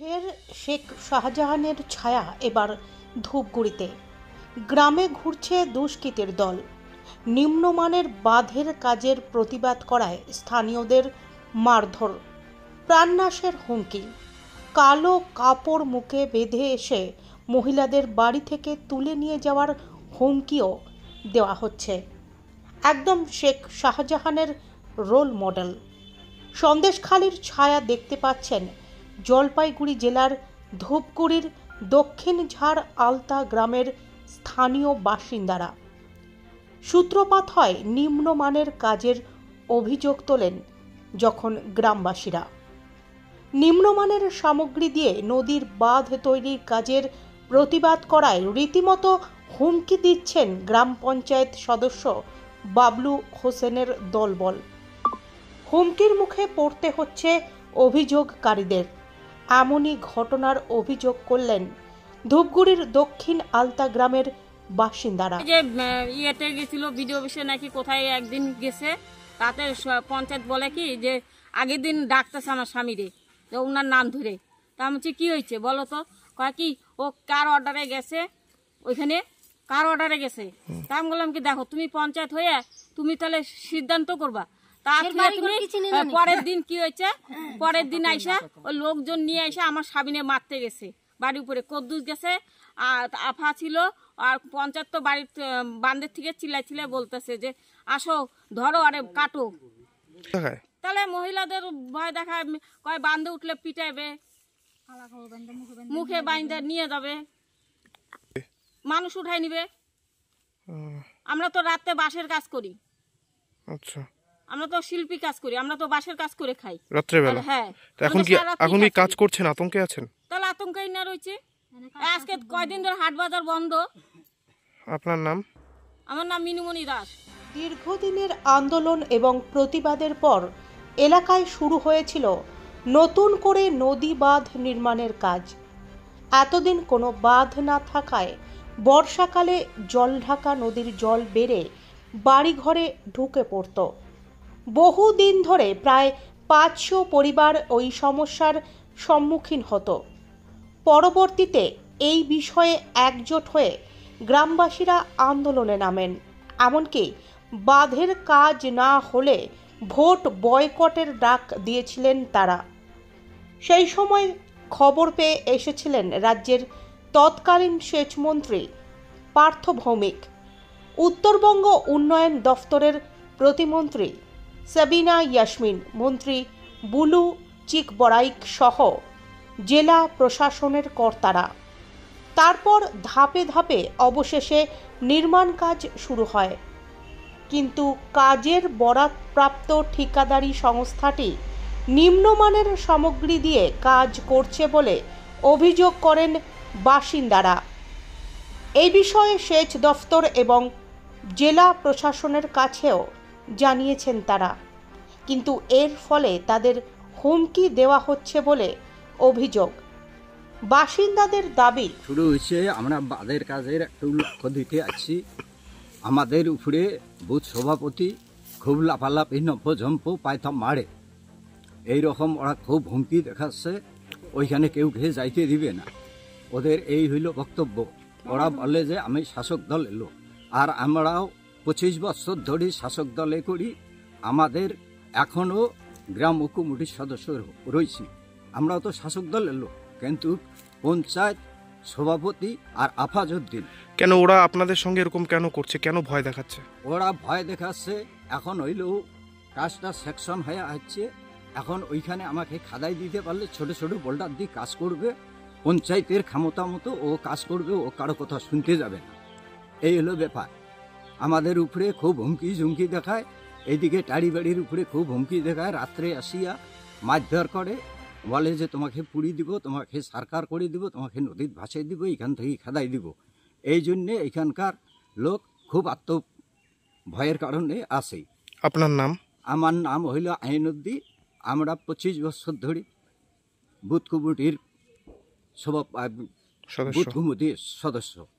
ফের শেখ শাহজাহানের ছায়া এবার ধূপগুড়িতে। গ্রামে ঘুরছে দুষ্কৃতীর দল। নিম্নমানের বাঁধের কাজের প্রতিবাদ করায় স্থানীয়দের মারধর, প্রাণনাশের হুমকি। কালো কাপড় মুখে বেঁধে এসে মহিলাদের বাড়ি থেকে তুলে নিয়ে যাওয়ার হুমকিও দেওয়া হচ্ছে। একদম শেখ শাহজাহানের রোল মডেল। সন্দেশখালির ছায়া দেখতে পাচ্ছেন জলপাইগুড়ি জেলার ধূপগুড়ির দক্ষিণ ঝাড় আলতা গ্রামের স্থানীয় বাসিন্দারা। সূত্রপাত হয় নিম্নমানের কাজের অভিযোগ তোলেন যখন গ্রামবাসীরা নিম্নমানের সামগ্রী দিয়ে নদীর বাঁধ তৈরির কাজের প্রতিবাদ করায় রীতিমতো হুমকি দিচ্ছেন গ্রাম পঞ্চায়েত সদস্য বাবলু হোসেনের দলবল। হুমকির মুখে পড়তে হচ্ছে অভিযোগকারীদের। এমনই ঘটনার অভিযোগ করলেন ধূপগুড়ির দক্ষিণ আলতা গ্রামের বাসিন্দারা। যে ইয়েতে গেছিল ভিডিও অফিসে নাকি কোথায় একদিন গেছে, তাতে পঞ্চায়েত বলে কি যে আগের দিন ডাকতেছে আমার স্বামীরে, তো ওনার নাম ধরে। তা আমি বলছি কী হয়েছে বলো তো, কয় কি ও কার অর্ডারে গেছে, ওইখানে কার অর্ডারে গেছে। তা আমি বললাম কি দেখো তুমি পঞ্চায়েত হয়ে তুমি তাহলে সিদ্ধান্ত করবা। পরের দিন কি হয়েছে, পরের দিন আইসা ওই লোকজন নিয়ে এসে আমার স্বামীনে মারতে গেছে, বাড়ির উপরে কদ্দুস গেছে আর আফা ছিল। আর পঞ্চায়েত তো বাড়ির বান্ধের থেকে চিল্লাই বলতেছে যে আসো ধরো আরে কাটো। তাহলে মহিলাদের ভয় দেখায়, কয় বান্ধে উঠলে পিটাইবে, মুখে বাইন্ধে নিয়ে যাবে, মানুষ উঠাই নিবে। আমরা তো রাতে বাঁশের কাজ করি, আচ্ছা আমরা তো শিল্পী কাজ করি, আমরা তো বাঁশের কাজ করে খাই রাত্রেবেলা। হ্যাঁ, এখন কি কাজ করছেন, আতঙ্কে আছেন? তাহলে আতঙ্কেই না রয়েছে। আজকে কয়দিন ধরে হাট বাজার বন্ধ। আপনার নাম? আমার নাম মিনুমণি দাস। দীর্ঘদিনের আন্দোলন এবং প্রতিবাদের পর এলাকায় শুরু হয়েছিল নতুন করে নদী বাঁধ নির্মাণের কাজ। এতদিন কোনো বাঁধ না থাকায় বর্ষাকালে জলঢাকা নদীর জল বেড়ে বাড়িঘরে ঢুকে পড়ত। বহুদিন ধরে প্রায় 500 পরিবার ওই সমস্যার সম্মুখীন হতো। পরবর্তীতে এই বিষয়ে একজোট হয়ে গ্রামবাসীরা আন্দোলনে নামেন। এমনকি বাঁধের কাজ না হলে ভোট বয়কটের ডাক দিয়েছিলেন তারা। সেই সময় খবর পেয়ে এসেছিলেন রাজ্যের তৎকালীন সেচমন্ত্রী পার্থ ভৌমিক, উত্তরবঙ্গ উন্নয়ন দফতরের প্রতিমন্ত্রী সাবিনা ইয়াসমিন, মন্ত্রী বুলু চিকবড়াইক সহ জেলা প্রশাসনের কর্তারা। তারপর ধাপে ধাপে অবশেষে নির্মাণ কাজ শুরু হয়। কিন্তু কাজের বরাতপ্রাপ্ত ঠিকাদারি সংস্থাটি নিম্নমানের সামগ্রী দিয়ে কাজ করছে বলে অভিযোগ করেন বাসিন্দারা। এই বিষয়ে সেচ দফতর এবং জেলা প্রশাসনের কাছেও জানিয়েছেন তারা, কিন্তু এর ফলে তাদের হুমকি দেওয়া হচ্ছে বলে অভিযোগ। বাসিন্দাদের দাবি, শুরু হয়েছে আমরা বাঁধের কাজের একটু লক্ষ্য দিতে আছি। আমাদের উপরে বুথ সভাপতি খুব লাফালাফি নভ্যঝম্প পায়থা মারে, এইরকম ওরা খুব হুমকি দেখাচ্ছে, ওইখানে কেউ খেয়ে যাইতে দিবে না। ওদের এই হইল বক্তব্য। ওরা বলে যে আমি শাসক দল এলো, আর আমরাও 25 বছর ধরে শাসক দলে করি, আমাদের এখনও গ্রাম কমিটির সদস্য রয়েছি, আমরাও তো শাসক দল এলো। কিন্তু পঞ্চায়েত সভাপতি আর আফাজউদ্দিন কেন ওরা আপনাদের সঙ্গে এরকম কেন করছে, কেন ভয় দেখাচ্ছে? ওরা ভয় দেখাচ্ছে এখন হইলেও কাজটা সেকশন হয়ে আসছে। এখন ওইখানে আমাকে খাদাই দিতে পারলে ছোট ছোট বোল্ডার দিয়ে কাজ করবে, পঞ্চায়েতের ক্ষমতা মতো ও কাজ করবে, ও কারো কথা শুনতে যাবে না। এই হলো ব্যাপার। আমাদের উপরে খুব হুমকি ঝুমকি দেখায়, এইদিকে টাড়ি বাড়ির উপরে খুব হুমকি দেখায়। রাত্রে আসিয়া মারধর করে, বলে যে তোমাকে পুড়ি দিব, তোমাকে সরকার করে দিব, তোমাকে নদীর ভাসাই দিব, এখান থেকে খাদাই দিব। এই জন্যে এখানকার লোক খুব ভয়ের কারণে আসে। আপনার নাম? আমার নাম হইল আইনউদ্দিন। আমরা 25 বছর ধরে বুথ কমিটির বুথ কমিটির সদস্য।